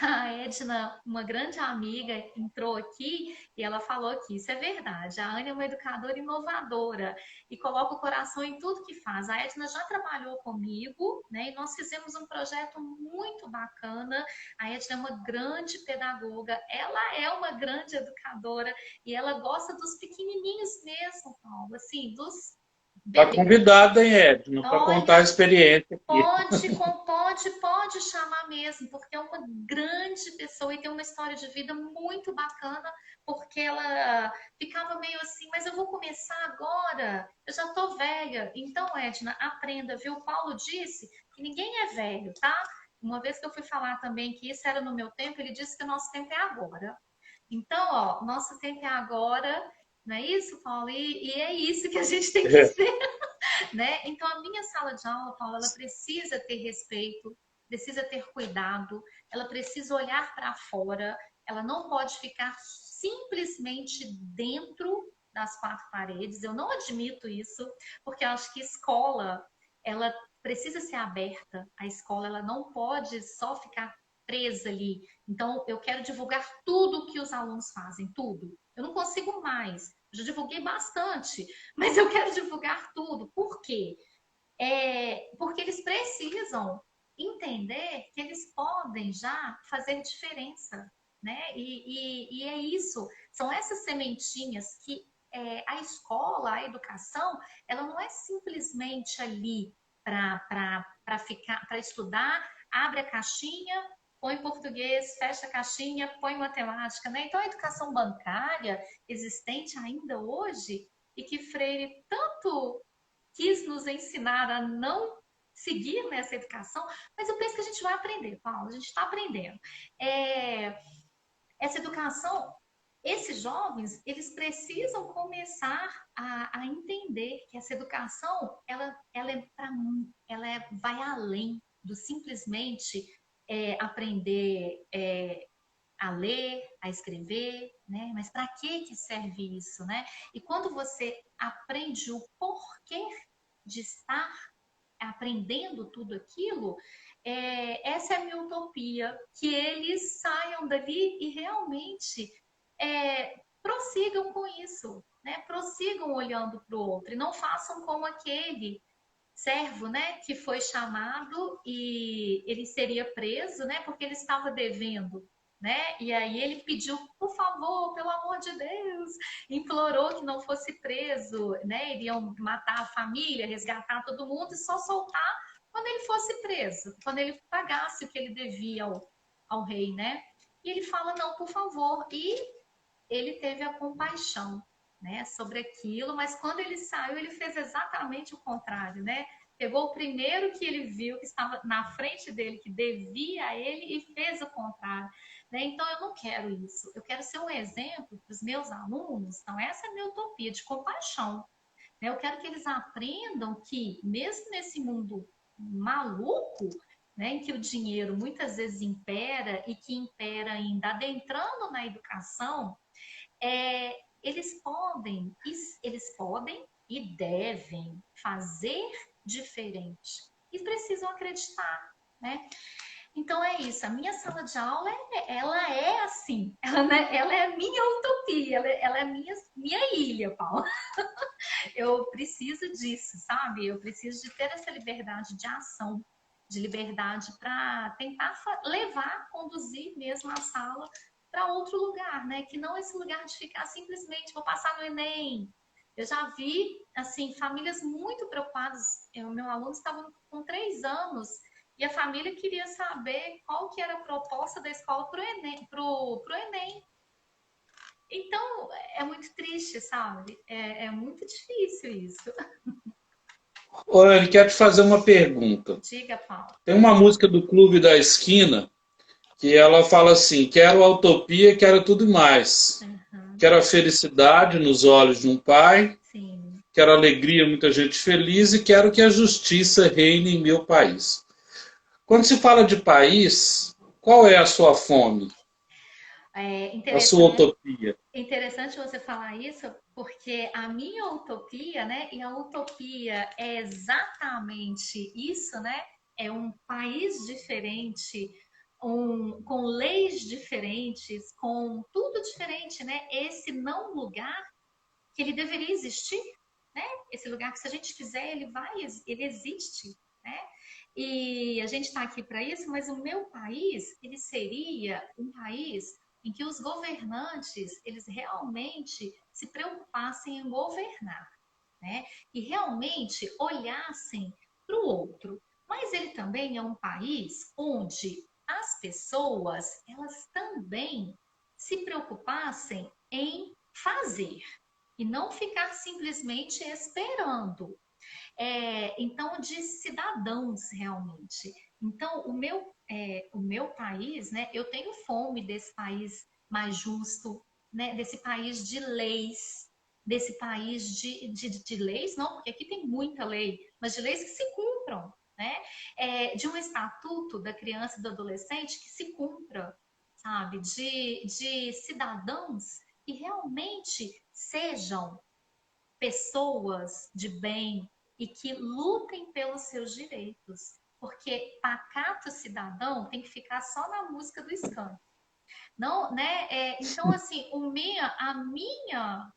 A Edna, uma grande amiga, entrou aqui e ela falou que isso é verdade. A Anne é uma educadora inovadora e coloca o coração em tudo que faz. A Edna já trabalhou comigo, né? E nós fizemos um projeto muito bacana. A Edna é uma grande pedagoga, ela é uma grande educadora e ela gosta dos pequenininhos mesmo, Paulo, assim, dos Está bebês. convidada, hein, Edno, para contar a Olha, experiência aqui. pode chamar mesmo, porque é uma grande pessoa e tem uma história de vida muito bacana, porque ela ficava meio assim, mas eu vou começar agora, eu já tô velha. Então, Edna, aprenda, viu? O Paulo disse que ninguém é velho, tá? Uma vez que eu fui falar também que isso era no meu tempo, ele disse que o nosso tempo é agora. Então, ó, nosso tempo é agora, não é isso, Paulo? E é isso que a gente tem que ser, né? Então, a minha sala de aula, Paula, ela precisa ter respeito, precisa ter cuidado, ela precisa olhar para fora, ela não pode ficar simplesmente dentro das quatro paredes. Eu não admito isso, porque eu acho que escola, ela precisa ser aberta. A escola, ela não pode só ficar presa ali. Então, eu quero divulgar tudo que os alunos fazem, tudo. Eu não consigo mais. Já divulguei bastante, mas eu quero divulgar tudo. Por quê? Porque eles precisam entender que eles podem já fazer diferença, né? E é isso, são essas sementinhas que a escola, a educação, ela não é simplesmente ali para ficar, para estudar, abre a caixinha, põe português, fecha a caixinha, põe matemática, né? Então a educação bancária existente ainda hoje e que Freire tanto quis nos ensinar a não seguir nessa educação, mas eu penso que a gente vai aprender, Paulo, a gente está aprendendo. Essa educação, esses jovens, eles precisam começar a entender que essa educação, ela vai além do simplesmente aprender a ler, a escrever, né? Mas para que serve isso, né? E quando você aprende o porquê de estar aprendendo tudo aquilo, essa é a minha utopia, que eles saiam dali e realmente prossigam com isso, né? Prossigam olhando para o outro e não façam como aquele servo, né, que foi chamado e ele seria preso, né, porque ele estava devendo, né? E aí ele pediu, por favor, pelo amor de Deus, implorou que não fosse preso, né? Iriam matar a família, resgatar todo mundo e só soltar quando ele fosse preso, quando ele pagasse o que ele devia ao rei, né? E ele fala, não, por favor. E ele teve a compaixão, né, sobre aquilo, mas quando ele saiu, ele fez exatamente o contrário, né? Pegou o primeiro que ele viu, que estava na frente dele, que devia a ele, e fez o contrário. Né? Então, eu não quero isso. Eu quero ser um exemplo para os meus alunos. Então, essa é a minha utopia de compaixão. Né? Eu quero que eles aprendam que, mesmo nesse mundo maluco, né, em que o dinheiro muitas vezes impera e que impera ainda adentrando na educação, eles podem e devem fazer diferente. E precisam acreditar, né? Então é isso. A minha sala de aula, ela é assim. Ela é a minha utopia. Ela é a minha ilha, Paula. Eu preciso disso, sabe? Eu preciso de ter essa liberdade de ação, de liberdade para tentar levar, conduzir mesmo a sala para outro lugar, né? Que não esse lugar de ficar simplesmente, vou passar no Enem. Eu já vi, assim, famílias muito preocupadas. O meu aluno estava com 3 anos e a família queria saber qual que era a proposta da escola para o Enem, pro Enem. Então, é muito triste, sabe? É muito difícil isso. Olha, eu quero te fazer uma pergunta. Diga, Paulo. Tem uma música do Clube da Esquina que ela fala assim: quero a utopia, quero tudo mais. Uhum. Quero a felicidade nos olhos de um pai, Sim. quero alegria, muita gente feliz e quero que a justiça reine em meu país. Quando se fala de país, qual é a sua fome, É a sua interessante, utopia? interessante você falar isso, porque a minha utopia, né? E a utopia é exatamente isso, né? É um país diferente, com leis diferentes, com tudo diferente, né? Esse não lugar que ele deveria existir, né? Esse lugar que se a gente quiser, ele existe, né? E a gente está aqui para isso, mas o meu país, ele seria um país em que os governantes, eles realmente se preocupassem em governar, né? E realmente olhassem para o outro. Mas ele também é um país onde as pessoas, elas também se preocupassem em fazer, e não ficar simplesmente esperando. Então, de cidadãos realmente. Então, o meu país, né, eu tenho fome desse país mais justo, né, desse país de leis, desse país de leis, não, porque aqui tem muita lei, mas de leis que se cumpram, né? De um estatuto da criança e do adolescente que se cumpra, sabe? De cidadãos que realmente sejam pessoas de bem e que lutem pelos seus direitos. Porque pacato cidadão tem que ficar só na música do Skank. Não, né? Então, assim, a minha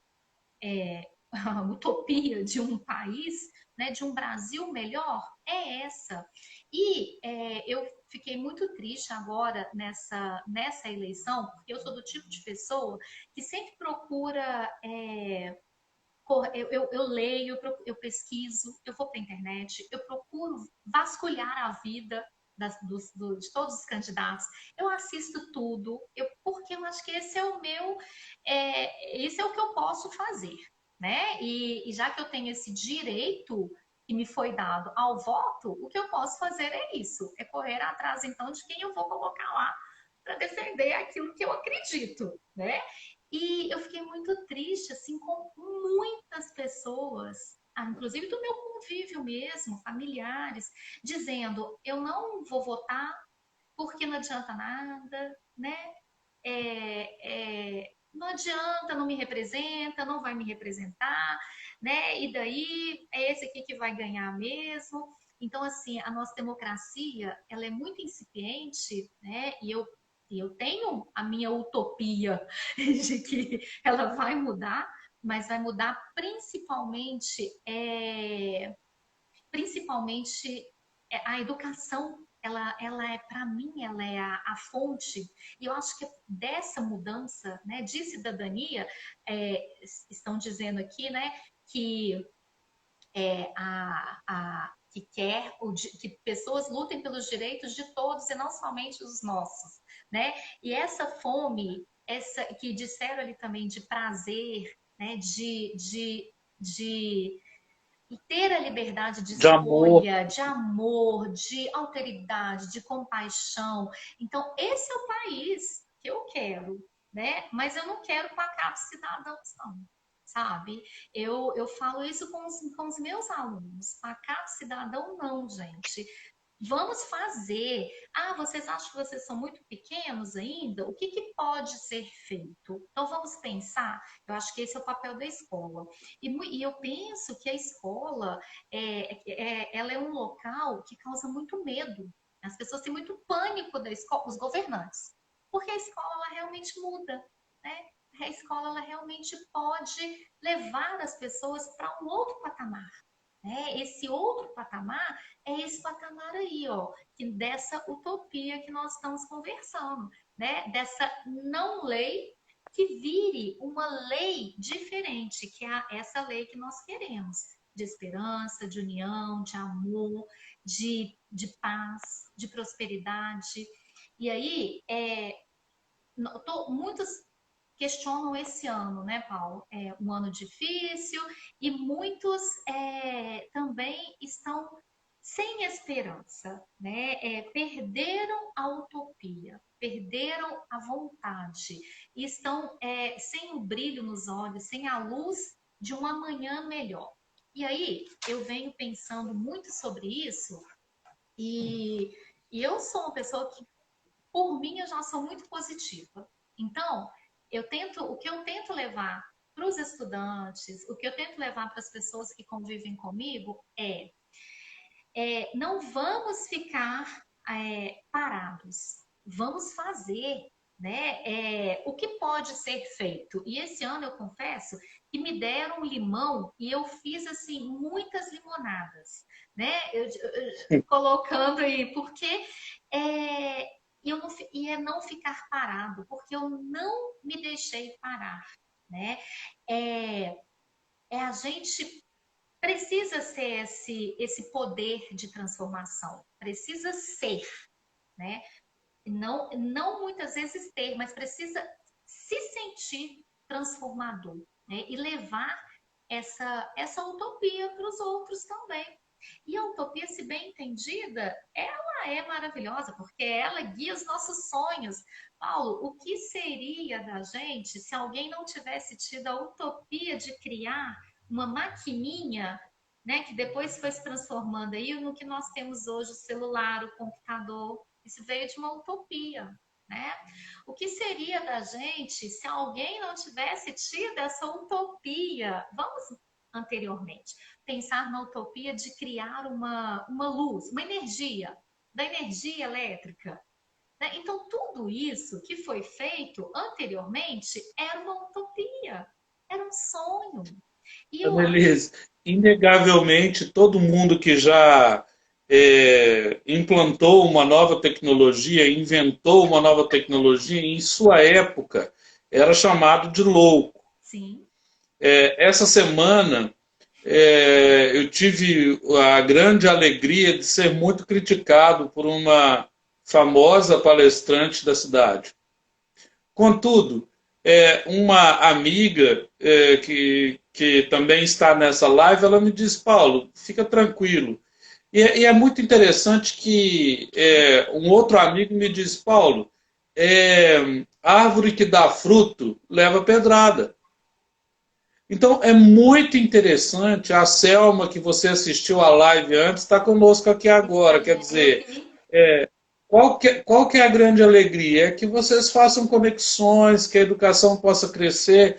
a utopia de um país, né, de um Brasil melhor, é essa. E eu fiquei muito triste agora nessa eleição, porque eu sou do tipo de pessoa que sempre procura eu leio, eu pesquiso, eu vou para a internet, eu procuro vasculhar a vida de todos os candidatos. Eu assisto tudo, porque eu acho que esse é o meu, esse é o que eu posso fazer, né? E já que eu tenho esse direito que me foi dado ao voto, o que eu posso fazer é isso, é correr atrás então de quem eu vou colocar lá para defender aquilo que eu acredito, né? E eu fiquei muito triste, assim, com muitas pessoas, inclusive do meu convívio mesmo, familiares, dizendo: eu não vou votar porque não adianta nada, né? Não adianta, não me representa, não vai me representar, né? E daí é esse aqui que vai ganhar mesmo. Então, assim, a nossa democracia, ela é muito incipiente, né? E eu tenho a minha utopia de que ela vai mudar, mas vai mudar principalmente a educação. Ela é, para mim, ela é a fonte. E eu acho que dessa mudança, né, de cidadania, estão dizendo aqui, né, que que quer que pessoas lutem pelos direitos de todos e não somente os nossos, né? E essa fome, essa que disseram ali também de prazer, né? De ter a liberdade de De amor. escolha, de amor, de alteridade, de compaixão. Então, esse é o país que eu quero, né? Mas eu não quero pacatos cidadãos, não, sabe? Eu falo isso com os meus alunos. Pacato cidadão, não, gente. Vamos fazer. Ah, vocês acham que vocês são muito pequenos ainda? O que, que pode ser feito? Então, vamos pensar. Eu acho que esse é o papel da escola. E eu penso que a escola ela é um local que causa muito medo. As pessoas têm muito pânico da escola, os governantes, porque a escola ela realmente muda, né? A escola ela realmente pode levar as pessoas para um outro patamar. Né? Esse outro patamar é esse patamar aí, ó, que dessa utopia que nós estamos conversando, né? Dessa não lei que vire uma lei diferente, que é essa lei que nós queremos, de esperança, de união, de amor, de paz, de prosperidade. E aí, muitos questionam esse ano, né, Paulo? É um ano difícil e muitos também estão sem esperança, né? Perderam a utopia, perderam a vontade, e estão sem o brilho nos olhos, sem a luz de um amanhã melhor. E aí eu venho pensando muito sobre isso e, e eu sou uma pessoa que, por mim, eu já sou muito positiva. Então, o que eu tento levar para os estudantes, o que eu tento levar para as pessoas que convivem comigo não vamos ficar parados, vamos fazer, né? O que pode ser feito. E esse ano eu confesso que me deram um limão e eu fiz assim muitas limonadas, né? Colocando aí, porque não ficar parado, porque eu não me deixei parar, né? A gente precisa ser esse poder de transformação, precisa ser, né? Não muitas vezes ter, mas precisa se sentir transformador, né? E levar essa utopia para os outros também. E a utopia, se bem entendida, ela é maravilhosa, porque ela guia os nossos sonhos. Paulo, o que seria da gente se alguém não tivesse tido a utopia de criar uma maquininha, né, que depois foi se transformando aí no que nós temos hoje, o celular, o computador? Isso veio de uma utopia, né? O que seria da gente se alguém não tivesse tido essa utopia? Vamos anteriormente pensar na utopia de criar uma luz, uma energia, da energia elétrica. Né? Então, tudo isso que foi feito anteriormente era uma utopia, era um sonho. E hoje, Annelise, inegavelmente, todo mundo que já implantou uma nova tecnologia, inventou uma nova tecnologia, em sua época era chamado de louco. sim, Essa semana eu tive a grande alegria de ser muito criticado por uma famosa palestrante da cidade. Contudo, uma amiga que também está nessa live, ela me disse, Paulo, fica tranquilo. E é muito interessante que um outro amigo me disse, Paulo, árvore que dá fruto leva pedrada. Então é muito interessante, a Selma, que você assistiu a live antes, está conosco aqui agora. Quer dizer, aqui, qual que é a grande alegria? É que vocês façam conexões, que a educação possa crescer.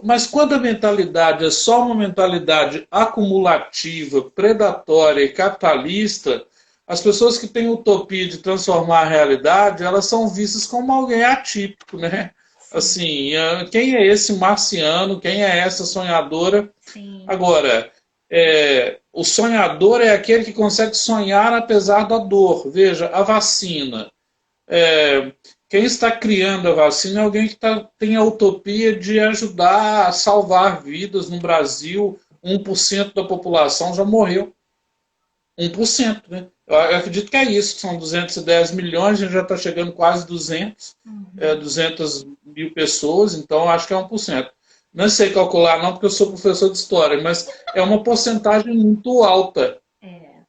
Mas quando a mentalidade é só uma mentalidade acumulativa, predatória e capitalista, as pessoas que têm utopia de transformar a realidade, elas são vistas como alguém atípico, né? Sim, Assim, quem é esse marciano? Quem é essa sonhadora? sim, Agora, o sonhador é aquele que consegue sonhar apesar da dor. Veja, a vacina. É, quem está criando a vacina é alguém que tem a utopia de ajudar a salvar vidas no Brasil. 1% da população já morreu. 1%, né? Eu acredito que é isso, que são 210 milhões, a gente já está chegando quase 200, uhum, 200 mil pessoas, então acho que é 1%. Não sei calcular não, porque eu sou professor de história, mas é uma porcentagem muito alta. é,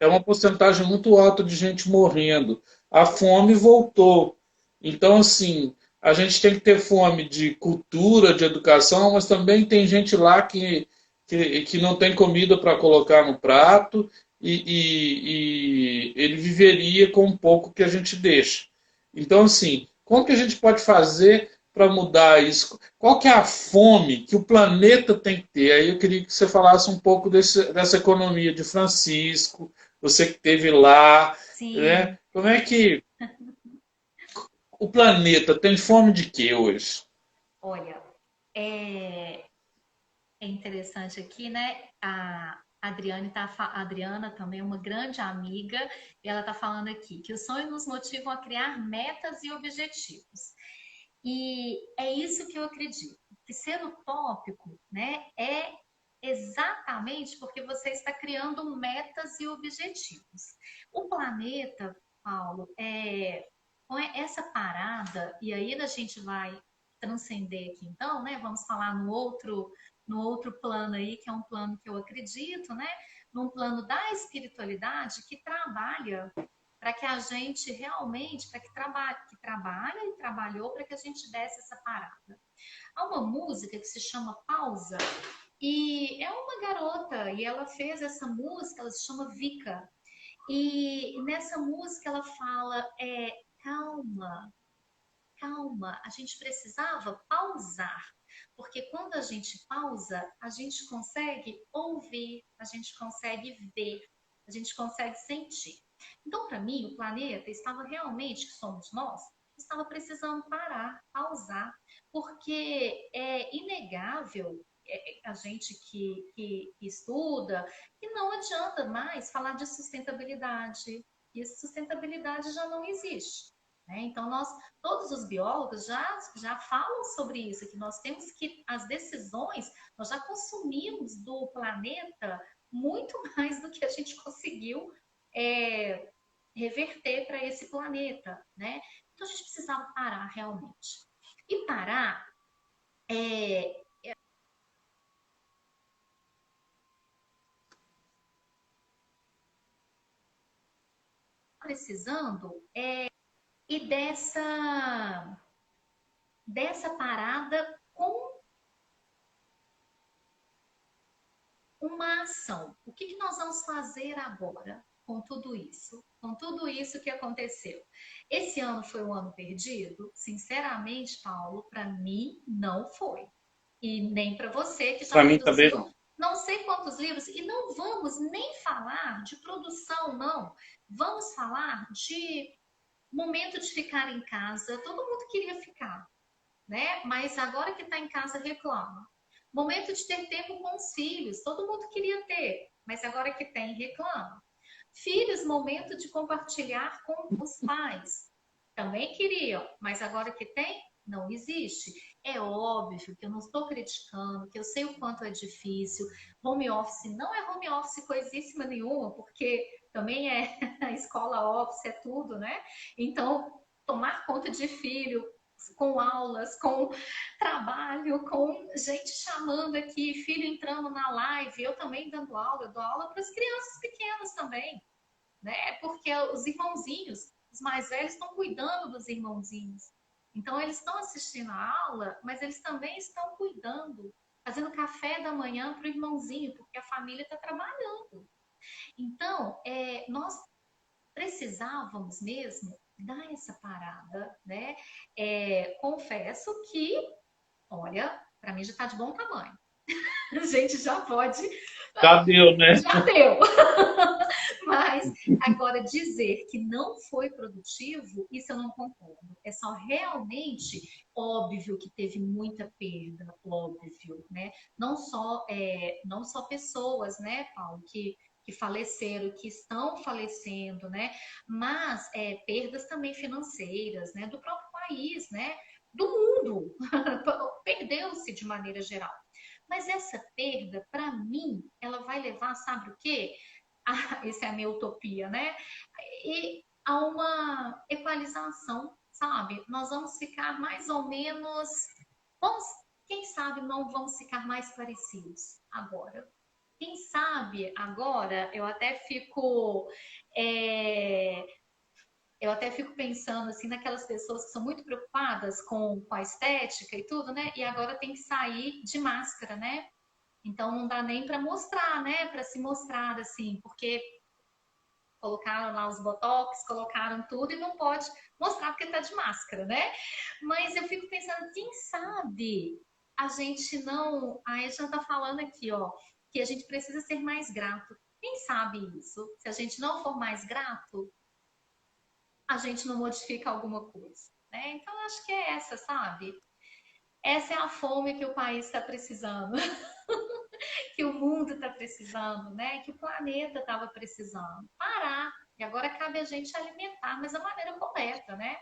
É uma porcentagem muito alta de gente morrendo. A fome voltou. Então, assim, a gente tem que ter fome de cultura, de educação, mas também tem gente lá que não tem comida para colocar no prato e ele viveria com um pouco que a gente deixa. Então, assim, como que a gente pode fazer para mudar isso? Qual que é a fome que o planeta tem que ter? Aí eu queria que você falasse um pouco dessa economia de Francisco, você que esteve lá, né? sim. Como é que o planeta tem fome de quê hoje? Olha, é, é interessante aqui, né? A Adriana também é uma grande amiga, e ela está falando aqui que os sonhos nos motivam a criar metas e objetivos. E é isso que eu acredito, que ser utópico, né, é exatamente porque você está criando metas e objetivos. O planeta, Paulo, com essa parada, e aí a gente vai transcender aqui então, né? Vamos falar no outro plano aí, que é um plano que eu acredito, né? Num plano da espiritualidade que trabalha para que a gente realmente, para que trabalha e trabalhou para que a gente desse essa parada. Há uma música que se chama Pausa, e é uma garota, e ela fez essa música, ela se chama Vika. E nessa música ela fala, calma, calma, a gente precisava pausar, porque quando a gente pausa, a gente consegue ouvir, a gente consegue ver, a gente consegue sentir. Então, para mim, o planeta estava realmente, que somos nós, estava precisando parar, pausar, porque é inegável a gente que estuda que não adianta mais falar de sustentabilidade. E sustentabilidade já não existe. Né? Então, todos os biólogos já falam sobre isso, que nós temos que, as decisões, nós já consumimos do planeta muito mais do que a gente conseguiu é, reverter para esse planeta, né? Então, a gente precisava parar realmente. E parar é precisando e dessa parada com uma ação. O que nós vamos fazer agora com tudo isso? Com tudo isso que aconteceu. Esse ano foi um ano perdido? Sinceramente, Paulo, para mim não foi. E nem para você que já Para mim também produziu não. não sei quantos livros. E não vamos nem falar de produção, não. Vamos falar de momento de ficar em casa. Todo mundo queria ficar, né? Mas agora que está em casa reclama. Momento de ter tempo com os filhos, todo mundo queria ter, mas agora que tem reclama. Filhos, momento de compartilhar com os pais, também queriam, mas agora que tem, não existe. É óbvio que eu não estou criticando, que eu sei o quanto é difícil. Home office não é home office coisíssima nenhuma, porque também é escola office, é tudo, né? Então, tomar conta de filho, com aulas, com trabalho, com gente chamando aqui, filho entrando na live, eu também dando aula, eu dou aula para as crianças pequenas também, né? Porque os irmãozinhos, os mais velhos, estão cuidando dos irmãozinhos. Então, eles estão assistindo a aula, mas eles também estão cuidando, fazendo café da manhã para o irmãozinho, porque a família está trabalhando. Então, nós precisávamos mesmo dar essa parada, né? Confesso que, olha, para mim já está de bom tamanho. A gente já pode. Já deu, né? Já deu. Mas agora dizer que não foi produtivo, isso eu não concordo. É só realmente óbvio que teve muita perda, óbvio, né? Não só pessoas, né, Paulo, que faleceram, que estão falecendo, né? Mas perdas também financeiras, né? Do próprio país, né? Do mundo. Perdeu-se de maneira geral. Mas essa perda, para mim, ela vai levar, sabe o quê? Essa é a minha utopia, né? E a uma equalização, sabe? Nós vamos ficar mais ou menos, vamos, quem sabe não vamos ficar mais parecidos agora. Quem sabe agora é, eu até fico pensando assim naquelas pessoas que são muito preocupadas com a estética e tudo, né? E agora tem que sair de máscara, né? Então não dá nem para mostrar, né? Para se mostrar assim, porque colocaram lá os botox, colocaram tudo e não pode mostrar porque tá de máscara, né? Mas eu fico pensando, quem sabe a gente não. A gente já tá falando aqui, ó, que a gente precisa ser mais grato. Quem sabe isso? Se a gente não for mais grato, a gente não modifica alguma coisa, né? Então acho que é essa, sabe? Essa é a fome que o país está precisando. Que o mundo está precisando, né? Que o planeta estava precisando. Parar. E agora cabe a gente alimentar, mas da maneira correta, né?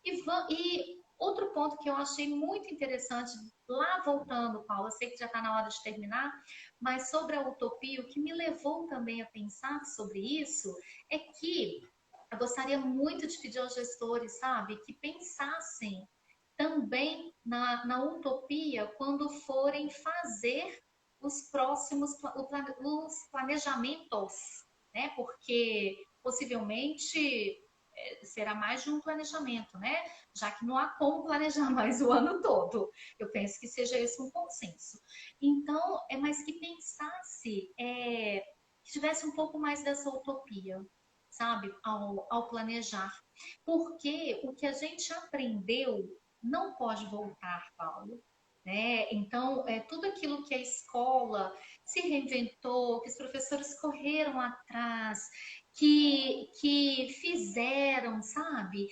E outro ponto que eu achei muito interessante, lá voltando, Paulo, eu sei que já está na hora de terminar, mas sobre a utopia, o que me levou também a pensar sobre isso é que eu gostaria muito de pedir aos gestores, sabe, que pensassem também na utopia quando forem fazer os próximos os planejamentos, né? Porque possivelmente será mais de um planejamento, né? Já que não há como planejar mais o ano todo. Eu penso que seja esse um consenso. Então, mais que pensasse, que tivesse um pouco mais dessa utopia, sabe? Ao planejar. Porque o que a gente aprendeu não pode voltar, Paulo. Né? Então, tudo aquilo que a escola se reinventou, que os professores correram atrás, que fizeram, sabe?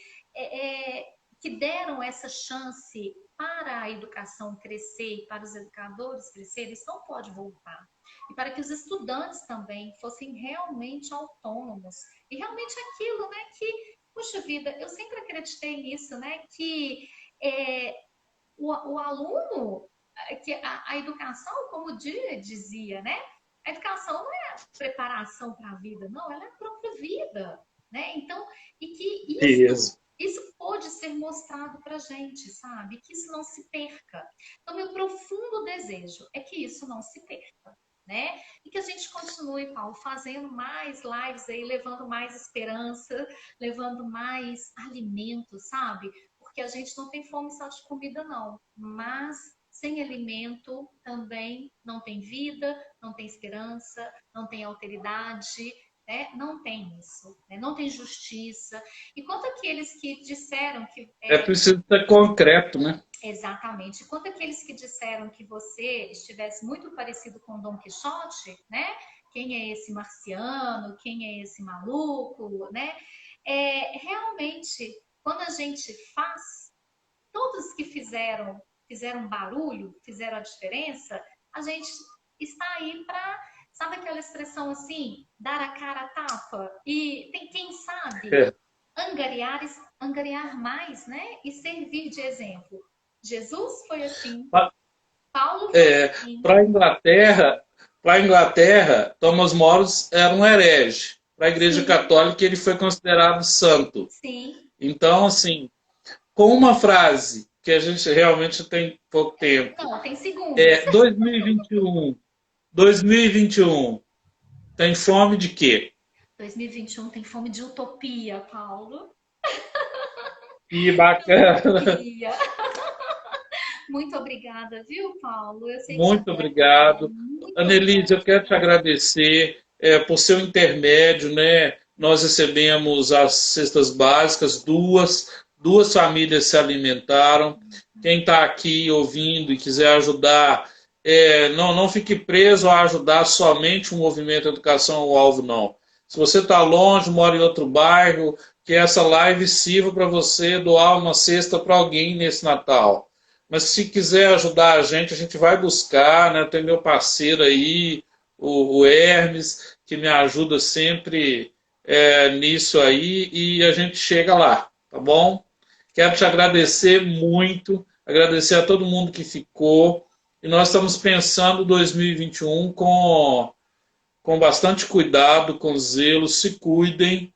Que deram essa chance para a educação crescer e para os educadores crescerem, isso não pode voltar. E para que os estudantes também fossem realmente autônomos. E realmente aquilo, né? Que, puxa vida, eu sempre acreditei nisso, né? Que o aluno, que a educação, como o Dia dizia, né? A educação não é preparação para a vida, não, ela é a própria vida, né? Então, e que isso pode ser mostrado para a gente, sabe? Que isso não se perca. Então, meu profundo desejo é que isso não se perca. Né? E que a gente continue, Paulo, fazendo mais lives aí, levando mais esperança, levando mais alimento, sabe? Porque a gente não tem fome só de comida, não. Mas sem alimento também não tem vida, não tem esperança, não tem alteridade, né? Não tem isso, né? Não tem justiça. E quanto aqueles que disseram que... É preciso ser concreto, né? Exatamente. Quanto aqueles que disseram que você estivesse muito parecido com Dom Quixote, né? Quem é esse marciano? Quem é esse maluco, né? Realmente, quando a gente faz, todos que fizeram barulho, fizeram a diferença, a gente está aí para, sabe aquela expressão assim, dar a cara a tapa? E tem quem sabe angariar mais, né? E servir de exemplo. Jesus foi assim, Paulo foi assim. Para a Inglaterra, Thomas More era um herege. Para a Igreja Católica, ele foi considerado santo. Sim. Então, assim, com uma frase que a gente realmente tem pouco tempo. Não, tem segundos. 2021 tem fome de quê? 2021 tem fome de utopia, Paulo. Que bacana. Utopia. Muito obrigada, viu, Paulo? Eu sei Muito obrigado. Annelise, eu quero te agradecer por seu intermédio, né? nós recebemos as cestas básicas, duas famílias se alimentaram. Quem está aqui ouvindo e quiser ajudar, não fique preso a ajudar somente o movimento Educação ao Alvo, não. Se você está longe, mora em outro bairro, que essa live sirva para você doar uma cesta para alguém nesse Natal. Mas se quiser ajudar a gente vai buscar, né? Tem meu parceiro aí, o Hermes, que me ajuda sempre nisso aí, e a gente chega lá, tá bom? Quero te agradecer muito, agradecer a todo mundo que ficou, e nós estamos pensando 2021 com bastante cuidado, com zelo, se cuidem,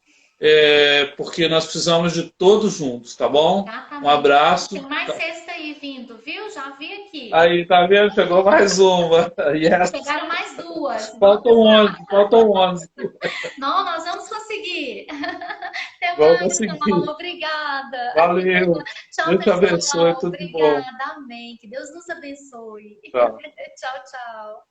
porque nós precisamos de todos juntos, tá bom? Um Exatamente. abraço. Tem mais cesta aí vindo, viu? Já vi aqui. Aí, tá vendo? Chegou mais uma. Yes. Chegaram mais duas. Faltam Vamos lá. 11, faltam 11. Não, nós vamos conseguir. Até Vamos mais, conseguir. Saulo. Obrigada. Valeu. Tchau, Deus te abençoe, pessoal. tudo de bom. Obrigada. Amém. Que Deus nos abençoe. Tchau. Tchau, tchau.